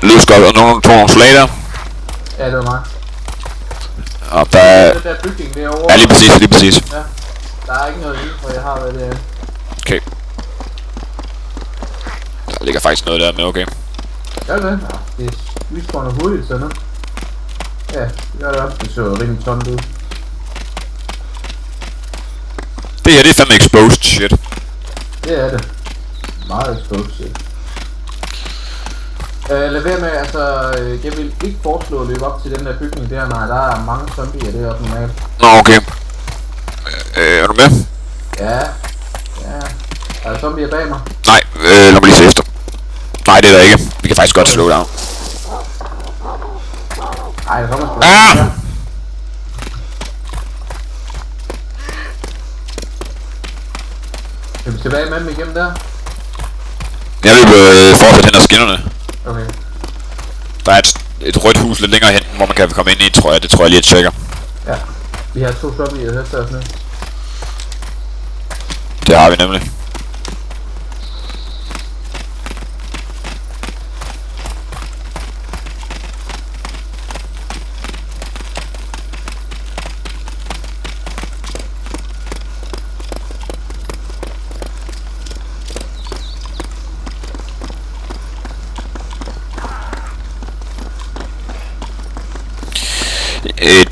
Løs godt, og nogen tog nogle slag der. Ja, det var mig. Og der er... Den der bygning derovre. Ja, lige præcis, lige præcis. Ja. Der er ikke noget info, jeg har været det. Okay. Der ligger faktisk noget der, men okay. Gør det? Ja, det er lysgående hurtigt, så nu. Ja, det gør det også. Det så rimelig tomt ud. Det her, det er fandme exposed shit. Det er det. Meget exposed shit. Lad være med, altså, jeg vil ikke foreslå at løbe op til den der bygning der, nej, der er mange zombier deroppe normalt. Nå, okay. Er du med? Ja. Er der zombier bag mig? Nej, lad mig lige se efter. Nej, det er der ikke. Vi kan faktisk godt slå down. Ej, der kommer sgu Ah! Skal vi tilbage med dem igennem der? Jeg vil fortsætte hen ad skinnerne. Okay. Der er et rødt hus lidt længere hen, hvor man kan komme ind i, tror jeg. Det tror jeg lige, at tjekker. Ja. Vi har 2 zombier her til os nu. Det har vi nemlig.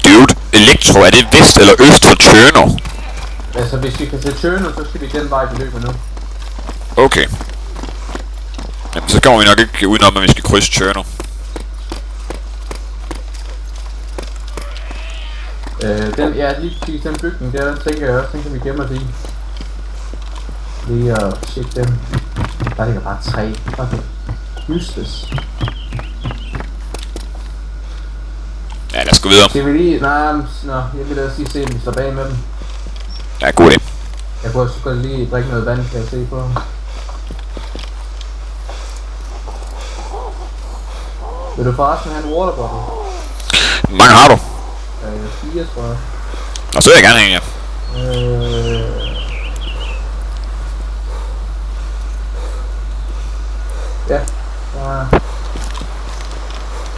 Dude, Elektro, er det vest eller øst for Tjørner? Altså, hvis vi kan se Tjørner, så skal vi den vej, vi løber nu. Okay. Jamen, så kommer vi nok ikke udenom, at vi skal krydse Tjørner. Ja, lige præcis den bygning der, den tænker jeg også, den kan vi gemme os i. Lige at tjekke dem. Der ligger bare 3. Okay. Useless. Ja, lad os gå videre. Skal vi lige... Nej, jeg vil da også lige se, om vi står bag med dem. Ja, god idé. Jeg kunne også godt lige drikke noget vand, kan jeg se på. Vil du forresten have en waterbottle? Hvor mange har du? 4, tror jeg. Og så vil jeg gerne have en, ja. Ja.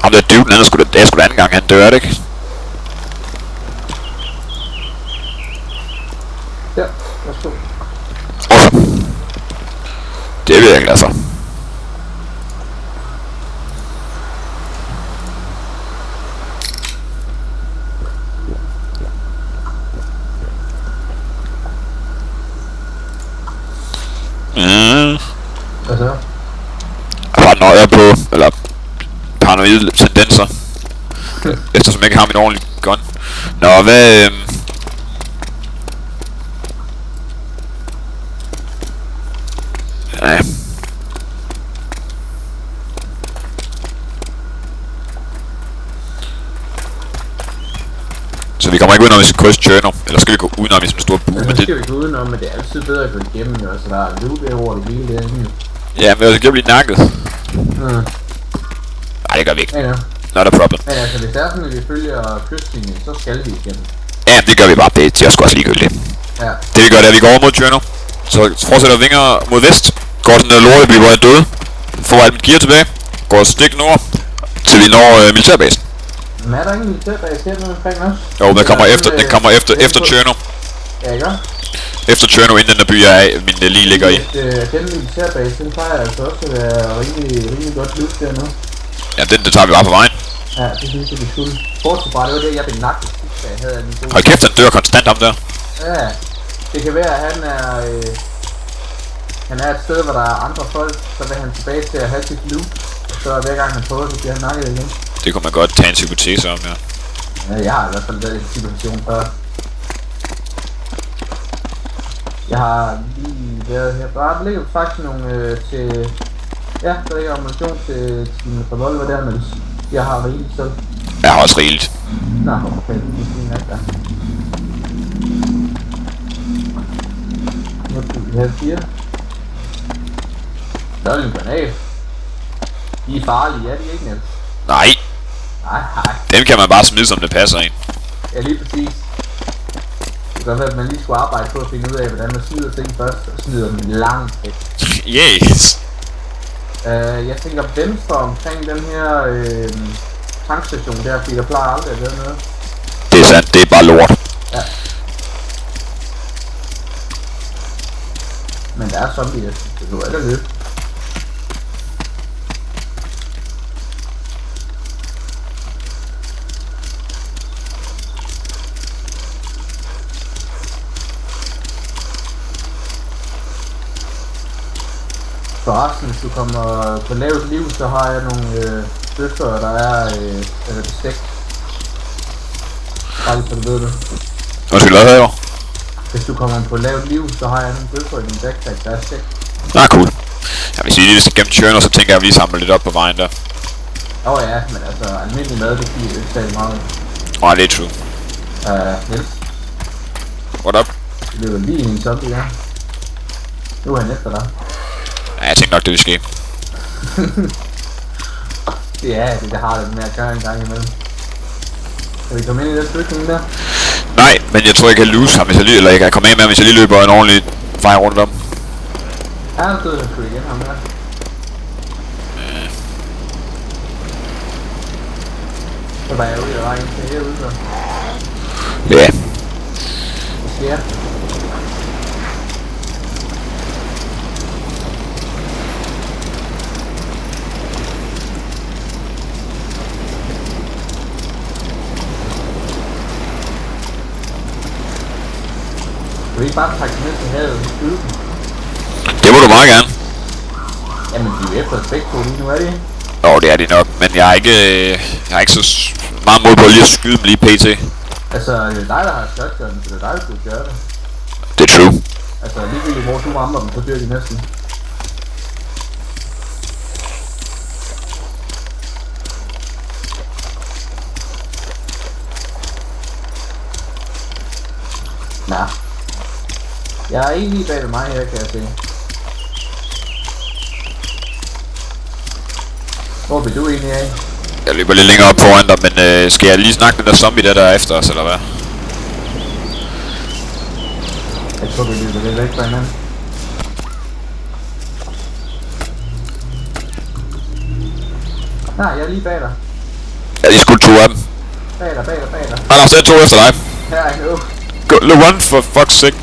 Ham der dyben, han er sgu da anden gang, han dør, det ikke? Ja, værsgo. Awesome. Det vil jeg glad for. Hvad så? Jeg har nøjer på, eller paranoide tendenser. Eftersom jeg ikke har min ordentlige gun. Nå, hvad... Ja. Så vi kommer ikke udenom, hvis vi krydser Tjørner. Eller skal vi gå udenom i sådan en stor bue? Ja, så skal vi gå udenom, men det er altid bedre at gå igennem, jo. Altså, der er loot over det hele derinde. Ja, men jeg skal blive nakket. Nej, det gør vi ikke. Ja. Not a problem. Men altså, hvis det er sådan, at vi følger kystlinjen, så skal vi igennem. Ja, det gør vi bare. Det er til os også ligegyldigt. Ja. Det vi gør, det er, at vi går over mod Tjørner. Så fortsætter vinger mod vest. Går sådan der lorte, bliver jeg døde. Får alt mit gear tilbage. Går stik nord, til vi når militærbasen. Men er der ingen militærbase her nu omkring os? Jo, den kommer efter Tjørner. Ja, ikke? Efter Tjørner, inden den der by, min lige ligger i. Den militærbase, den plejer altså også at være rimelig godt loot der nu. Ja, det tager vi bare på vejen. Ja, det synes jeg, vi skulle. Bortset fra, det var det, jeg blev nakket sidst, da jeg havde en god... Hold kæft, den dør konstant om der. Ja, det kan være, at han er et sted, hvor der er andre folk, så vil han tilbage til at have sit loot. Og så hver gang han prøver, så bliver han nakket igen. Det kunne man godt tage en hypotese om, ja. Ja, jeg har i hvert fald været i en situation før. Jeg har lige været her. Der ligger faktisk nogle til... Ja, der ligger ammunition til min revolver der, men jeg har rigeligt selv. Jeg har også rigeligt. Nå, okay, det er fint nok der. Nu skal vi have 4. Der er en granat. De er farlige, er de ikke, Niels? Nej, Nej. dem kan man bare smide, som det passer ind. Ja, lige præcis. Det kan godt være, at man lige skulle arbejde på at finde ud af, hvordan man smider ting først, og smider dem langt væk. Yes. Jeg tænker venstre omkring den her tankstation der, fordi der plejer aldrig at være noget. Det er sandt, det er bare lort. Ja. Men der er zombier, det nu er det lidt. Forresten, hvis du kommer på lavt liv, så har jeg nogle bøffer, der er bestik. Bare lige så du ved det. Undskyld, hvad hedder jeg? Hvis du kommer på lavt liv, så har jeg nogle bøffer i min backpack, der er stik. Ah, cool. Ja, hvis vi lige skal gennem Tjørner, så tænker jeg, at vi lige samler lidt op på vejen der. Ja, men altså almindelig mad, det giver ikke særlig meget. Det er true. Niels. What up? Det løber lige i en zombie, ja. Nu er han efter dig. Ja, jeg tænkte nok, det vil ske. Ja, det har det med at gøre en gang imellem. Kan vi komme ind i den bygning der? Nej, men jeg tror, jeg kan lose ham, hvis jeg lige, eller jeg kan komme af med ham, hvis jeg lige løber en ordentlig vej rundt om. Ja, han døde han sgu igen, ham der. Så var jeg ude og vejen til herude, så. Ja. Hvad sker? Kan vi ikke bare trække ned til havet og skyde dem? Det må du meget gerne. Jamen, de er jo efter begge to lige nu, er de ikke? Det er de nok, men jeg har ikke så meget mod på lige at skyde dem lige pt. Altså, det er dig, der har shotgun, så det er dig, der skulle gøre det. Det er true. Altså, ligegyldigt hvor du rammer dem, så dør de næsten. Nå. Jeg er ikke lige bag ved mig her, kan jeg se. Hvor bliver du egentlig af? Jeg løber lidt længere op foran dig, men skal jeg lige snakke med den der zombie der er efter os, eller hvad? Jeg tror, vi løber lidt væk fra hinanden. Nej, jeg er lige bag dig. Jeg har lige skudt 2 af dem. Bag dig. Han har sat 2 efter dig. Her er nu. Go, run for fuck's sake.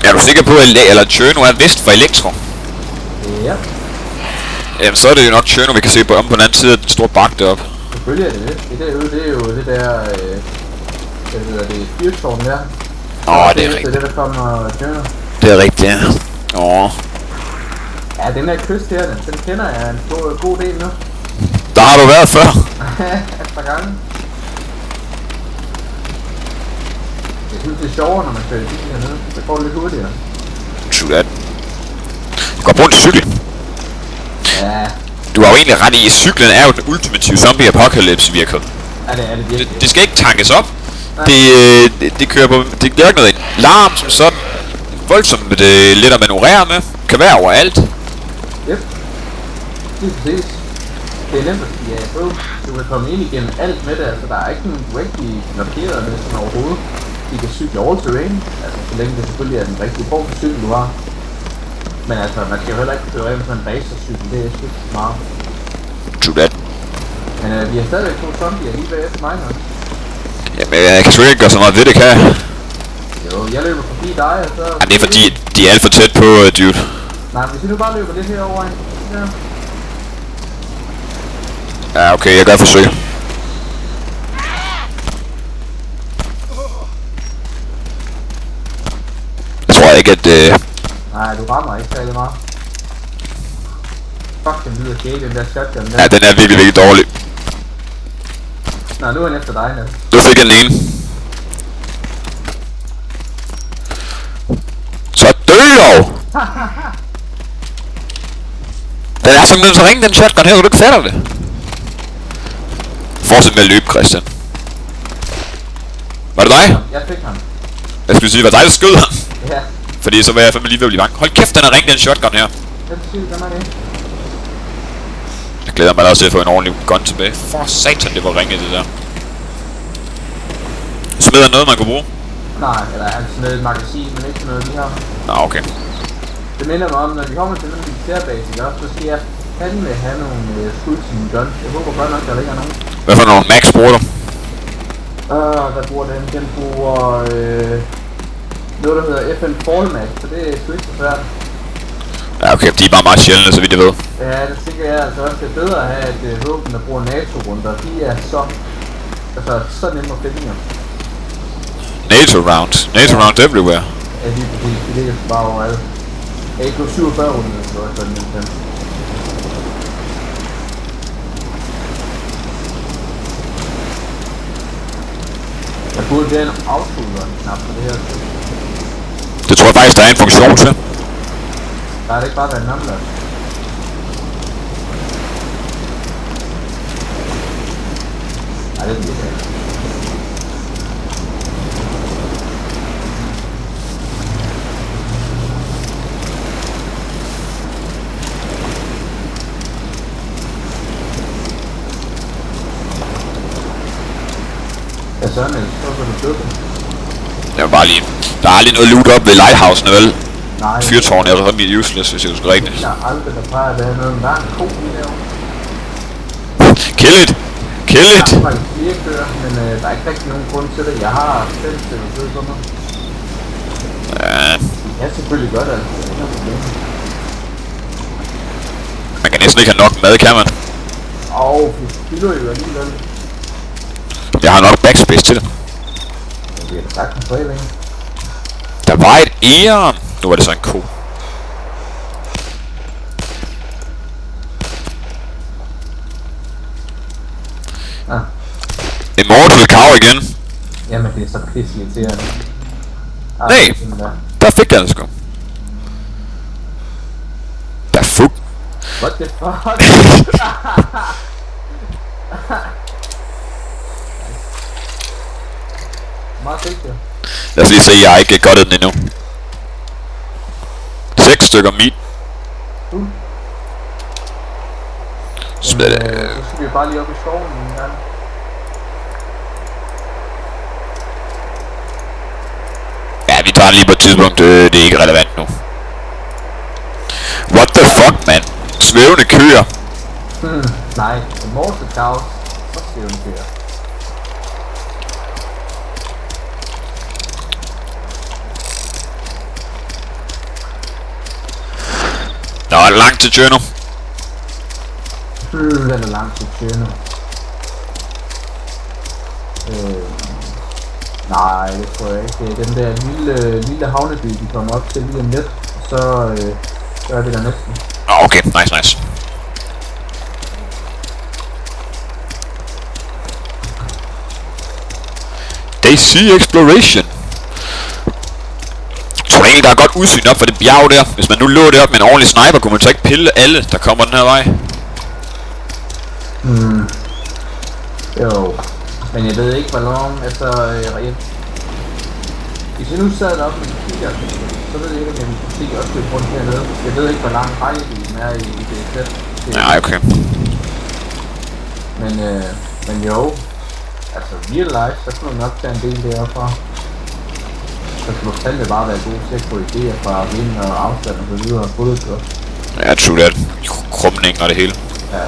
Er du sikker på, at Tjørno er vest for Elektro? Ja. Jamen, så er det jo nok Tjørno, vi kan se på den anden side af den store bakke deroppe. Selvfølgelig er det det. Det derude, det er jo det der, hvad hedder det, fyrtårn der. Det er rigtigt. Det er det, der kommer Tjørno. Det er rigtigt, ja. Ja, den der kyst her, den kender jeg en god del nu. Der har du været før. Et par gange. Jeg synes, det er sjovere, når man kører i bil hernede. Så går det lidt hurtigere. True that. Du kan bruge en cykel. Ja. Du har jo egentlig ret i, at cyklen er jo den ultimative zombie apocalypse virker. Er det virkelig? Det skal ikke tankes op. Det kører på. Det gør ikke noget larm som sådan. Voldsomt let at manøvrere med. Kan være overalt. Yep. Det er præcis. Det er nemt at sige af på. Du kan komme ind igennem alt med det. Altså, der er ikke nogen rigtig blokeret med sådan overhovedet. De kan cykle all terrain. Altså, så længe det selvfølgelig er den rigtige form for cykel, du har. Men altså, man skal jo heller ikke køre ind på en racercykel. Det er sgu ikke så meget. True that. Men vi har stadigvæk 2 zombier lige bag efter mig nu. Jamen, jeg kan sgu ikke gøre så meget ved det, kan jeg? Jo, jeg løber forbi dig, og så... Jamen, det er fordi, de er alt for tæt på, dude. Nej, hvis vi nu bare løber lidt herover, ja. Ja, okay, jeg gør et forsøg. Jeg tror ikke, at... Nej, du rammer ikke særlig meget. Fuck, den lyder skæg, den der shotgun der. Ja, den er virkelig, virkelig dårlig. Nå, nu er han efter dig, Niels. Nu fik jeg den ene. Så dø dog! Den er simpelthen så ringe, den shotgun her, så du ikke fatter det. Fortsæt med at løbe, Christian. Var det dig? Jeg fik ham. Jeg skulle sige, var det dig, der skød ham? Ja. Fordi så var jeg fandme lige ved at blive bange. Hold kæft, den er ringe, den shotgun her. Den syg, den er det. Jeg glæder mig da også til at få en ordentlig gun tilbage. For satan, det var ringe det der. Smed han noget, man kunne bruge? Nej, eller han smed et magasin, men ikke noget, vi har. Nå, okay. Det minder mig om, når vi kommer til den militærbase, ikke også, så skal jeg fandme have nogle skud til min gun. Jeg håber godt nok, der ikke er nogen. Hvad for nogle max bruger du? Der bruger den. Den bruger noget, der hedder FN Fallmax, så det er sgu ikke så svært. Ja, okay, de er bare meget sjældne, så vidt jeg ved. Ja, det tænker jeg altså også. Det er bedre at have et våben, der bruger NATO-runder. De er så nemme at finde, jo. NATO rounds everywhere. Ja, lige præcis. De ligger bare overalt. AK-47-runden, så er sådan en. Jeg burde have en autorun-knap på det her. Det tror jeg faktisk, der er en funktion til. Nej, det er ikke bare, der er en numler. Nej, det er ikke. Ja, sådan er det. Så kan du døbe. Det var bare lige... Der er aldrig noget loot op ved lighthousene, vel? Nej. Fyrtårnet er rimelig useless, hvis jeg husker rigtigt. Der er aldrig, der plejer at være noget. Der er en ko lige derovre. Kill it! Kill it! Der er faktisk flere kører, men der er ikke rigtig nogen grund til det. Jeg har 5 stykker kød på mig. Ja, Ja, selvfølgelig godt, altså. Det er ikke noget problem. man kan næsten ikke have nok mad, kan man? Vi spiller jo alligevel. Jeg har nok backspace til det. Men vi har da sagt en fredning. Der var et æren. Nu var det så en ko. Ah. Immortal cow igen. Jamen, det er så pisseligt til at... Nej. Der fik jeg det sgu. Der fuck. What the fuck? Meget vigtigt. Lad os lige se, jeg har ikke gottet den endnu. 6 stykker meat. Smid det. Så skal vi bare lige op i skoven en gang. Ja, vi tager den lige på et tidspunkt. Det er ikke relevant nu. What the fuck, man? Svævende køer. Nej, Immortal Cows. Så skal vi kører. Nå, er det langt til Tjørno? Den er langt til Tjørno. Nej, det tror jeg ikke. Det er den der lille havneby, vi kommer op til lige om lidt. Så er vi der næsten. Okay, nice. Day Sea Exploration. Jeg tror egentlig, der er godt udsyn op for det bjerg der. Hvis man nu lå det op med en ordentlig sniper, kunne man så ikke pille alle, der kommer den her vej? Jo. Men jeg ved ikke, hvor lang efter reelt. Hvis jeg nu sad deroppe med en kigger, så ved jeg ikke, om jeg måske også bliver rundt hernede. Jeg ved ikke, hvor lang rækkevidden er i det sæt. Ja, okay. Men jo. Altså, real life, så kunne du nok tage en del derfra. Så skulle du fandme bare være god til at få idéer fra vind og afstand og så videre og fodret. Ja, true that. Krumning og det hele. Ja.